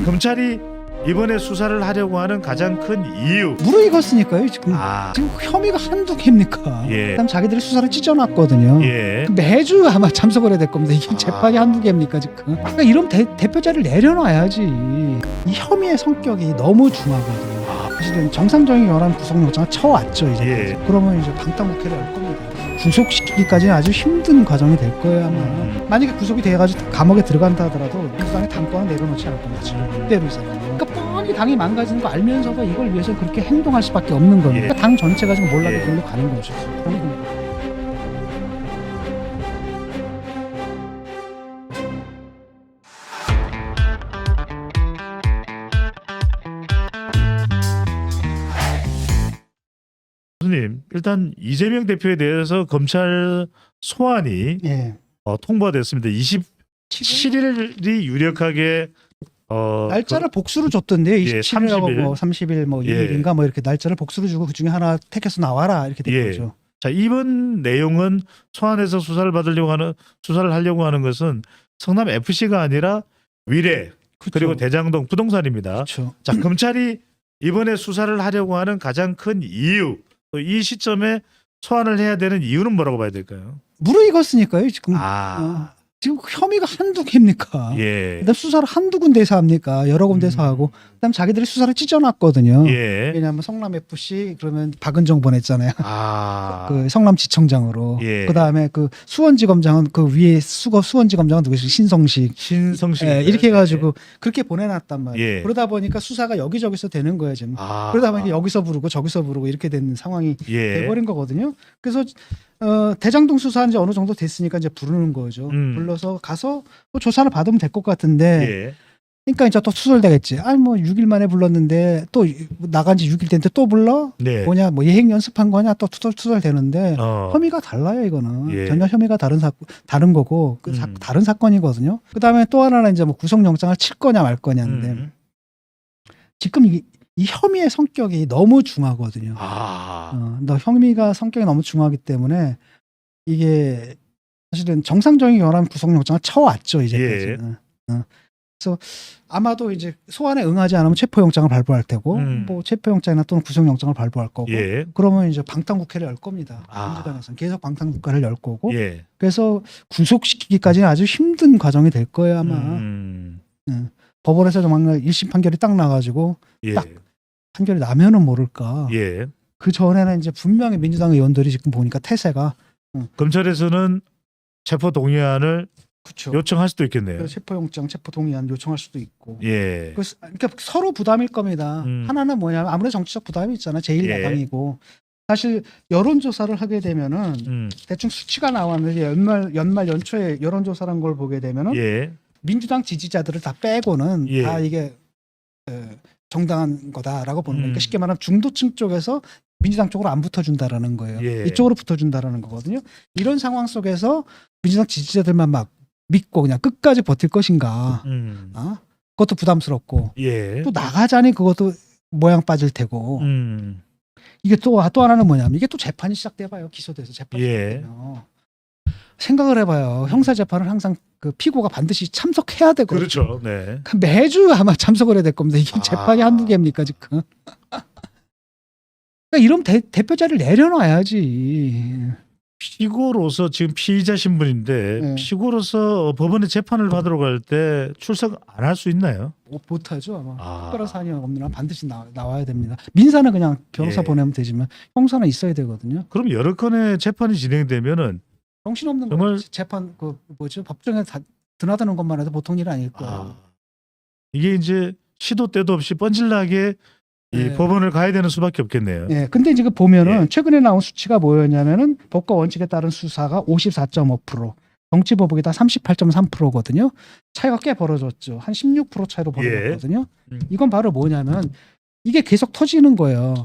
검찰이 이번에 수사를 하려고 하는 가장 큰 이유. 무르익었으니까요. 지금 혐의가 한두 개입니까? 예. 그다음 자기들이 수사를 찢어놨거든요. 예. 매주 아마 참석을 해야 될 겁니다. 이게 재판이 한두 개입니까 지금? 그러니까 이런 대표자를 내려놔야지. 이 혐의의 성격이 너무 중하거든요. 사실은 정상적인 연합 구속영장을 쳐왔죠 이제. 예. 그러면 이제 방탄국회를 열 겁니다. 구속시키기까지는 아주 힘든 과정이 될 거예요 아마. 만약에 구속이 돼가지고 감옥에 들어간다 하더라도 민주당의 당권은 내려놓지 않을 겁니다. 절대로 이상. 그러니까 뻔히 당이 망가지는 거 알면서도 이걸 위해서 그렇게 행동할 수밖에 없는 겁니다. 예. 그러니까 당 전체가 지금 몰락의 예. 길로 가는 거죠. 그런 겁니다. 교수님, 일단 이재명 대표에 대해서 검찰 소환이 예. 통보가 됐습니다. 27일이 유력하게 날짜를 복수로 줬던데요. 예, 27일하고 30일. 뭐 30일 뭐 예. 2일인가 뭐 이렇게 날짜를 복수로 주고 그 중에 하나 택해서 나와라 이렇게 된 예. 거죠. 자, 이번 내용은 소환해서 수사를 하려고 하는 것은 성남 FC가 아니라 위례 그리고 대장동 부동산입니다. 그렇죠. 자, 검찰이 이번에 수사를 하려고 하는 가장 큰 이유, 또 이 시점에 소환을 해야 되는 이유는 뭐라고 봐야 될까요? 무르익었으니까요. 지금 지금 혐의가 한두 개입니까? 예. 그다음 수사를 한두 군데에서 합니까? 여러 군데서 하고 그다음 자기들이 수사를 찢어놨거든요. 예. 왜냐하면 성남 FC 그러면 박은정 보냈잖아요. 그 성남지청장으로. 예. 그다음에 그 수원지검장은 그 위에 수원지검장은 누구시? 신성식. 신성식. 이렇게 해가지고 그렇게 보내놨단 말이에요. 예. 그러다 보니까 수사가 여기저기서 되는 거예요 지금. 그러다 보니까 여기서 부르고 저기서 부르고 이렇게 된 상황이 돼버린 거거든요. 그래서 대장동 수사한 지 어느 정도 됐으니까 이제 부르는 거죠. 불러서 가서 뭐 조사를 받으면 될 것 같은데. 예. 그러니까 이제 또 투덜대겠지. 아니 뭐 6일 만에 불렀는데 또 나간 지 6일 됐는데 또 불러? 네. 뭐냐 뭐 예행 연습한 거냐 또 투덜투덜대는데 혐의가 달라요 이거는. 예. 전혀 혐의가 다른 거고 다른 사건이거든요. 그다음에 또 하나는 이제 뭐 구속영장을 칠 거냐 말 거냐인데 지금 이 혐의의 성격이 너무 중하거든요. 혐의가 성격이 너무 중하기 때문에 이게 사실은 정상적인 연합 구속영장을 쳐왔죠 이제까지는. 그래서 아마도 이제 소환에 응하지 않으면 체포영장을 발부할 테고 뭐 체포영장이나 또는 구속영장을 발부할 거고 그러면 이제 방탄국회를 열 겁니다. 민주당에서는 계속 방탄국회를 열 거고 그래서 구속시키기까지는 아주 힘든 과정이 될 거예요 아마. 법원에서 정말 1심 판결이 딱 나가지고 딱 판결이 나면은 모를까. 그 전에는 이제 분명히 민주당 의원들이 지금 보니까 태세가 검찰에서는 체포 동의안을 그쵸. 요청할 수도 있겠네요. 체포영장, 체포동의안 요청할 수도 있고. 예. 그러니까 서로 부담일 겁니다. 하나는 뭐냐면 아무래도 정치적 부담이 있잖아. 제1야당이고. 사실 여론조사를 하게 되면은 대충 수치가 나왔는데 연말 연초에 여론조사란 걸 보게 되면은 민주당 지지자들을 다 빼고는 다 이게 정당한 거다라고 보는 거니까 쉽게 말하면 중도층 쪽에서 민주당 쪽으로 안 붙어준다라는 거예요. 이쪽으로 붙어준다라는 거거든요. 이런 상황 속에서 민주당 지지자들만 막 믿고 그냥 끝까지 버틸 것인가. 그것도 부담스럽고 또 나가자니 그것도 모양 빠질 테고 이게 또 하나는 뭐냐면 이게 또 재판이 시작돼봐요. 기소돼서 재판이 시작되면 생각을 해봐요. 형사재판은 항상 그 피고가 반드시 참석해야 되거든요. 그렇죠. 네. 매주 아마 참석을 해야 될 겁니다. 이게 재판이 한두 개입니까 지금. 그러니까 이런 대표자를 내려놔야지. 피고로서 지금 피의자 신분인데 피고로서 법원에 재판을 받으러 갈 때 출석 안 할 수 있나요? 못하죠 아마. 특별한 사안이 없는 한 반드시 나와야 됩니다. 민사는 그냥 변호사 보내면 되지만 형사는 있어야 되거든요. 그럼 여러 건의 재판이 진행되면은 정신없는 정말 재판 법정에 드나드는 것만 해도 보통 일 아닐 거예요. 이게 이제 시도 때도 없이 뻔질나게 이 법원을 가야 되는 수밖에 없겠네요. 근데 이제 보면은 최근에 나온 수치가 뭐였냐면은 법과 원칙에 따른 수사가 54.5%, 정치보복이다 38.3%거든요. 차이가 꽤 벌어졌죠. 한 16% 차이로 벌어졌거든요. 이건 바로 뭐냐면 이게 계속 터지는 거예요.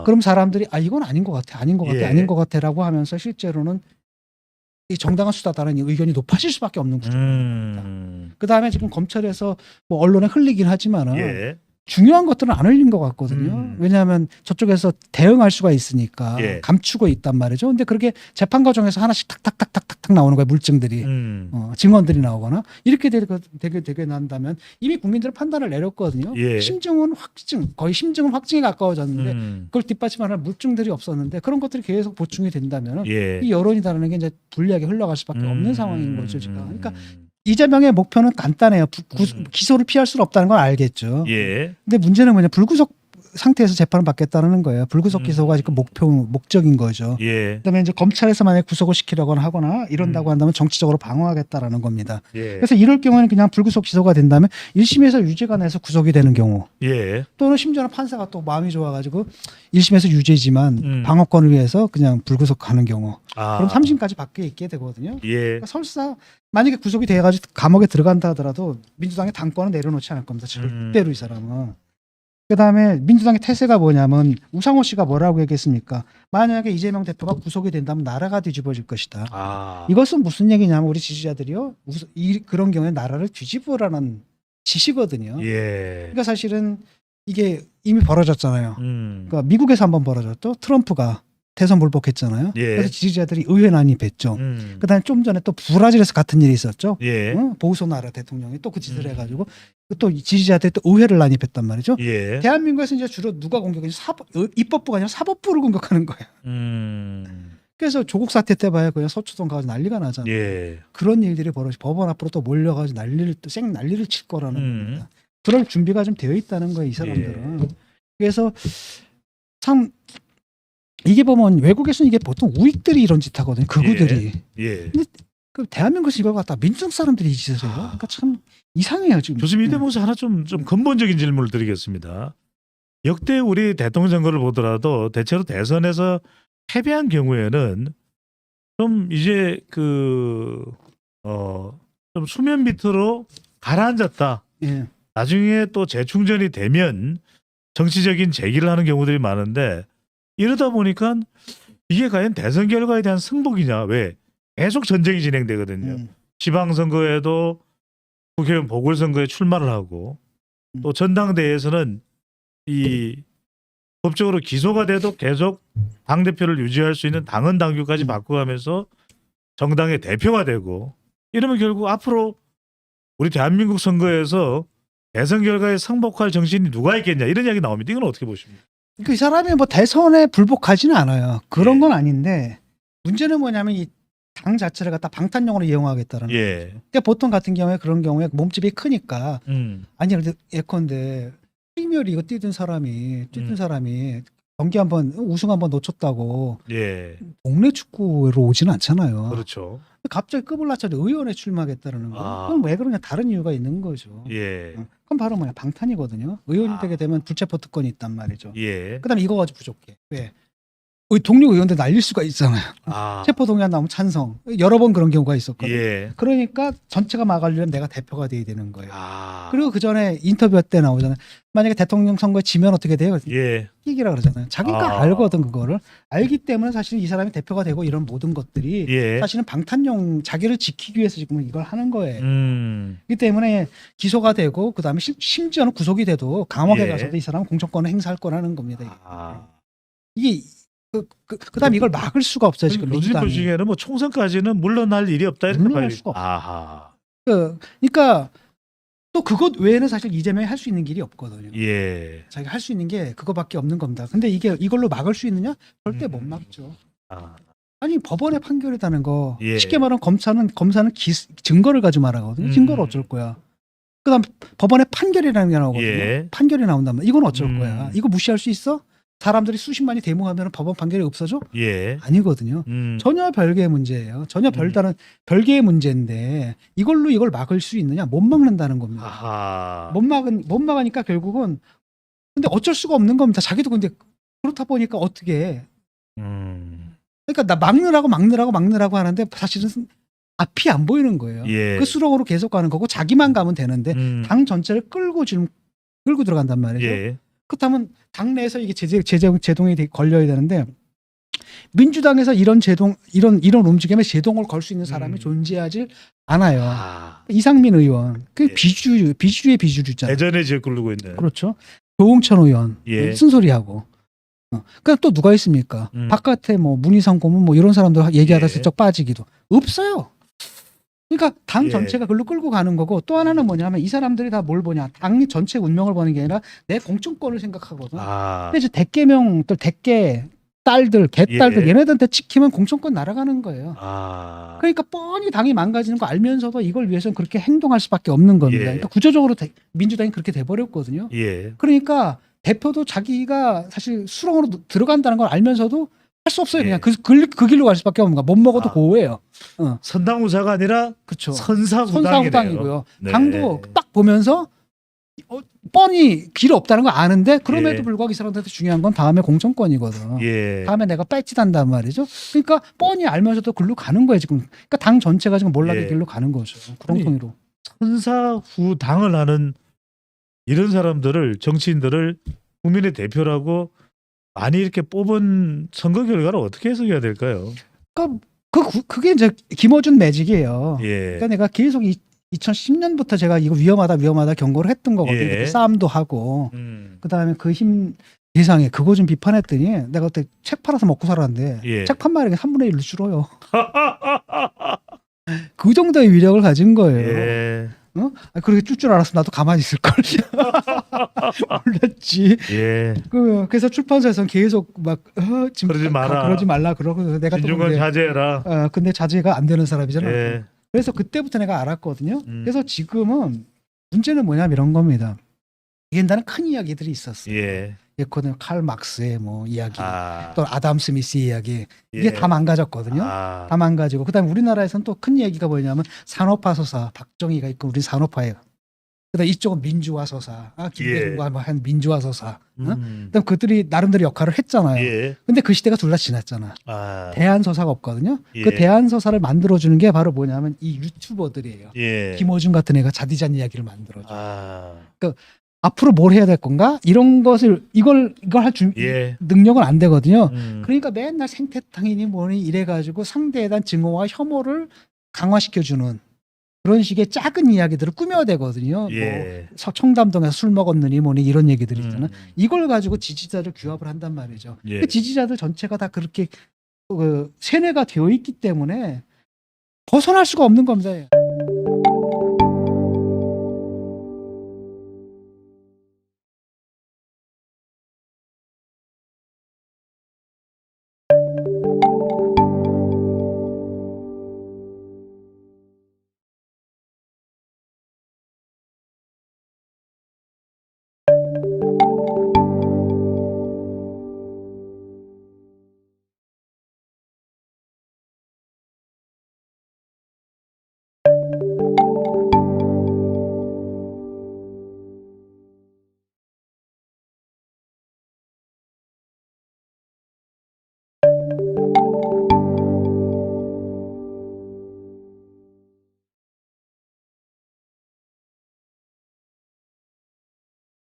그럼 사람들이 이건 아닌 것 같아, 아닌 것 같아, 아닌 것 같아라고 하면서 실제로는 이 정당한 수사다라는 의견이 높아질 수밖에 없는 구조입니다. 그 다음에 지금 검찰에서 뭐 언론에 흘리긴 하지만은 중요한 것들은 안 흘린 것 같거든요. 왜냐하면 저쪽에서 대응할 수가 있으니까 예. 감추고 있단 말이죠. 근데 그렇게 재판 과정에서 하나씩 탁탁탁탁탁탁 나오는 거예요. 물증들이. 증언들이 나오거나 이렇게 되게 난다면 이미 국민들은 판단을 내렸거든요. 예. 심증은 확증, 거의 심증은 확증에 가까워졌는데 그걸 뒷받침하는 물증들이 없었는데 그런 것들이 계속 보충이 된다면 예. 이 여론이라는 게 이제 불리하게 흘러갈 수밖에 없는 상황인 거죠. 지금. 그러니까 이재명의 목표는 간단해요. 기소를 피할 수는 없다는 걸 알겠죠. 예. 근데 문제는 뭐냐, 불구속 상태에서 재판을 받겠다는 거예요. 불구속 기소가 지금 목적인 거죠. 예. 그다음에 이제 검찰에서 만약 구속을 시키려거나 하거나 이런다고 한다면 정치적으로 방어하겠다라는 겁니다. 예. 그래서 이럴 경우에는 그냥 불구속 기소가 된다면 1심에서 유죄가 나서 구속이 되는 경우, 예. 또는 심지어는 판사가 또 마음이 좋아가지고 1심에서 유죄지만 방어권을 위해서 그냥 불구속하는 경우, 그럼 3심까지 밖에 있게 되거든요. 예. 그러니까 설사 만약에 구속이 돼가지고 감옥에 들어간다 하더라도 민주당의 당권은 내려놓지 않을 겁니다. 절대로 이 사람은. 그다음에 민주당의 태세가 뭐냐면 우상호 씨가 뭐라고 얘기했습니까? 만약에 이재명 대표가 구속이 된다면 나라가 뒤집어질 것이다. 이것은 무슨 얘기냐면 우리 지지자들이요, 그런 경우에 나라를 뒤집으라는 지시거든요. 예. 그러니까 사실은 이게 이미 벌어졌잖아요. 그러니까 미국에서 한번 벌어졌죠. 트럼프가 대선 불복했잖아요. 예. 그래서 지지자들이 의회 난입했죠. 그다음에 좀 전에 또 브라질에서 같은 일이 있었죠. 예. 보우소나로 대통령이 또 그 짓을 해가지고 또 지지자들이 또 의회를 난입했단 말이죠. 예. 대한민국에서 이제 주로 누가 공격하냐? 입법부가 아니라 사법부를 공격하는 거예요. 그래서 조국 사태 때 봐야 그냥 서초동 가서 난리가 나잖아요. 예. 그런 일들이 법원 앞으로 또 몰려가지고 난리를 칠 거라는 겁니다. 그럴 준비가 좀 되어 있다는 거예요, 이 사람들은. 예. 그래서 참 이게 보면 외국에서는 이게 보통 우익들이 이런 짓 하거든요. 극우들이. 예. 근데 그 대한민국에서 이걸 갖다 민주당 사람들이 이 짓을 해요. 그러니까 참 이상해요 지금. 교수님 이 대목에서 하나 좀 근본적인 질문을 드리겠습니다. 역대 우리 대통령 선거를 보더라도 대체로 대선에서 패배한 경우에는 좀 이제 좀 수면 밑으로 가라앉았다. 예. 나중에 또 재충전이 되면 정치적인 재기를 하는 경우들이 많은데 이러다 보니까 이게 과연 대선 결과에 대한 승복이냐. 왜? 계속 전쟁이 진행되거든요. 지방선거에도 국회의원 보궐선거에 출마를 하고 또 전당대회에서는 이 법적으로 기소가 돼도 계속 당대표를 유지할 수 있는 당헌 당규까지 바꿔가면서 정당의 대표가 되고 이러면 결국 앞으로 우리 대한민국 선거에서 대선 결과에 승복할 정신이 누가 있겠냐 이런 이야기 나옵니다. 이건 어떻게 보십니까? 그 사람이 뭐 대선에 불복하지는 않아요. 그런 예. 건 아닌데 문제는 뭐냐면 이 당 자체를 갖다 방탄용으로 이용하겠다는 거예요. 예. 그러니까 보통 같은 경우에 그런 경우에 몸집이 크니까 아니 근데 예컨대 프리미어리 이거 뛰던 사람이 경기 한번 우승 한번 놓쳤다고 예. 동네 축구로 오지는 않잖아요. 그렇죠. 갑자기 급을 낮춰서 의원에 출마하겠다는 거. 아. 그럼 왜 그러냐, 다른 이유가 있는 거죠. 예. 그럼 바로 뭐냐, 방탄이거든요. 의원이 되게 되면 불체포 특권이 있단 말이죠. 예. 그다음에 이거 가지고 부족해. 왜? 동료 의원들 날릴 수가 있잖아요. 아. 체포 동의안 나오면 찬성. 여러 번 그런 경우가 있었거든요. 예. 그러니까 전체가 막으려면 내가 대표가 돼야 되는 거예요. 아. 그리고 그 전에 인터뷰 때 나오잖아요. 만약에 대통령 선거에 지면 어떻게 돼요? 예. 끼기라 그러잖아요. 자기가 알거든 그거를. 알기 때문에 사실 이 사람이 대표가 되고 이런 모든 것들이 예. 사실은 방탄용 자기를 지키기 위해서 지금 이걸 하는 거예요. 음. 그렇기 때문에 기소가 되고 그다음에 심지어는 구속이 돼도 감옥에 예. 가서도 이 사람은 공천권을 행사할 거라는 겁니다. 아. 이게 그다음에 이걸 막을 수가 없어요 지금 교수님 민주당이. 보시기에는 뭐 총선까지는 물러날 일이 없다 이렇게 물러날 봐야 수가 없어요. 아하. 그러니까 또 그것 외에는 사실 이재명이 할 수 있는 길이 없거든요. 예. 자기가 할 수 있는 게 그거밖에 없는 겁니다. 근데 이걸로 막을 수 있느냐? 절대 못 막죠. 아. 아니 법원의 판결이라는 거 예. 쉽게 말하면 검사는 증거를 가지고 말하거든요. 증거를 어쩔 거야. 그다음 법원의 판결이라는 게 나오거든요. 예. 판결이 나온다면 이건 어쩔 거야. 이거 무시할 수 있어? 사람들이 수십만이 데모하면 법원 판결이 없어져? 예. 아니거든요. 전혀 별개의 문제예요. 전혀 별다른 별개의 문제인데 이걸 막을 수 있느냐? 못 막는다는 겁니다. 아하. 못 막으니까 결국은 근데 어쩔 수가 없는 겁니다. 자기도 근데 그렇다 보니까 어떻게 해? 그러니까 나 막느라고 하는데 사실은 앞이 안 보이는 거예요. 예. 그 수렁으로 계속 가는 거고 자기만 가면 되는데 당 전체를 끌고 들어간단 말이죠. 예. 그렇다면 당내에서 이게 제동이 걸려야 되는데 민주당에서 이런 움직임에 제동을 걸 수 있는 사람이 존재하지 않아요. 아. 이상민 의원 그 예. 비주류의 비주류잖아요. 대전에 지어 굴르고 있는. 그렇죠. 조홍천 의원 예. 쓴소리하고. 그러니까 또 누가 있습니까? 바깥에 뭐 문희상 고문 뭐 이런 사람들 얘기하다 예. 슬쩍 빠지기도 없어요. 그러니까 당 예. 전체가 글로 끌고 가는 거고 또 하나는 뭐냐면 이 사람들이 다 뭘 보냐 당 전체 운명을 보는 게 아니라 내 공천권을 생각하거든. 근데 이제 대개명들 대개 딸들 개딸들 예. 얘네들한테 찍히면 공천권 날아가는 거예요. 아. 그러니까 뻔히 당이 망가지는 거 알면서도 이걸 위해서는 그렇게 행동할 수밖에 없는 겁니다. 예. 그러니까 구조적으로 민주당이 그렇게 돼버렸거든요. 예. 그러니까 대표도 자기가 사실 수렁으로 들어간다는 걸 알면서도 할 수 없어요. 예. 그냥 그 길로 갈 수밖에 없는 거야. 못 먹어도 아. 고우예요. 선당후사가 아니라 그렇죠. 선사후당이네요. 선사후당이고요. 네. 당도 딱 보면서 뻔히 길 없다는 거 아는데 그럼에도 예. 불구하고 이 사람들한테 중요한 건 다음에 공천권이거든. 예. 다음에 내가 뺏지단단 말이죠. 그러니까 뻔히 알면서도 글로 가는 거예요 지금. 그러니까 당 전체가 지금 몰락의 예. 길로 가는 거죠. 구렁텅이로. 선사후당을 하는 이런 사람들을 정치인들을 국민의 대표라고 많이 이렇게 뽑은 선거 결과를 어떻게 해석해야 될까요? 그러니까 그게 이제 김어준 매직이에요. 예. 그러니까 내가 계속 2010년부터 제가 이거 위험하다 경고를 했던 거거든요. 예. 싸움도 하고 음. 그다음에 그 힘 대상에 그거 좀 비판했더니 내가 그때 책 팔아서 먹고 살았는데 예. 책 판매량이 3분의 1로 줄어요. 그 정도의 위력을 가진 거예요. 예. 그렇게 줄 줄 알았으면 나도 가만히 있을 걸. 몰랐지. 예. 그래서 출판사에서는 계속 막 지금 그러지 마라. 그러지 말라 그러고 내가 또 진중권 근데, 자제해라. 근데 자제가 안 되는 사람이잖아. 예. 그래서 그때부터 내가 알았거든요. 그래서 지금은 문제는 뭐냐면 이런 겁니다. 옛날에 큰 이야기들이 있었어요. 예. 예컨대 칼 막스의 뭐 이야기, 아. 또 아담 스미스 이야기 이게 예. 다 망가졌거든요. 아. 다 망가지고 그다음에 우리나라에서는 또 큰 얘기가 뭐냐면 산업화 서사 박정희가 있고 우리 산업화예요. 그다음 이쪽은 민주화 서사, 김대중과 뭐 한 민주화 서사. 그다음 그들이 나름대로 역할을 했잖아요. 예. 근데 그 시대가 둘 다 지났잖아. 아. 대한 서사가 없거든요. 예. 그 대한 서사를 만들어주는 게 바로 뭐냐면 이 유튜버들이에요. 예. 김어준 같은 애가 자디잔 이야기를 만들어줘. 아. 앞으로 뭘 해야 될 건가? 이런 것을 이걸 할 예. 능력은 안 되거든요. 음. 그러니까 맨날 생태탕이니 뭐니 이래가지고 상대에 대한 증오와 혐오를 강화시켜주는 그런 식의 작은 이야기들을 꾸며야 되거든요. 예. 뭐 청담동에서 술 먹었느니 뭐니 이런 얘기들이 있잖아. 음. 이걸 가지고 지지자를 규합을 한단 말이죠. 예. 그 지지자들 전체가 다 그렇게 세뇌가 되어 있기 때문에 벗어날 수가 없는 겁니다.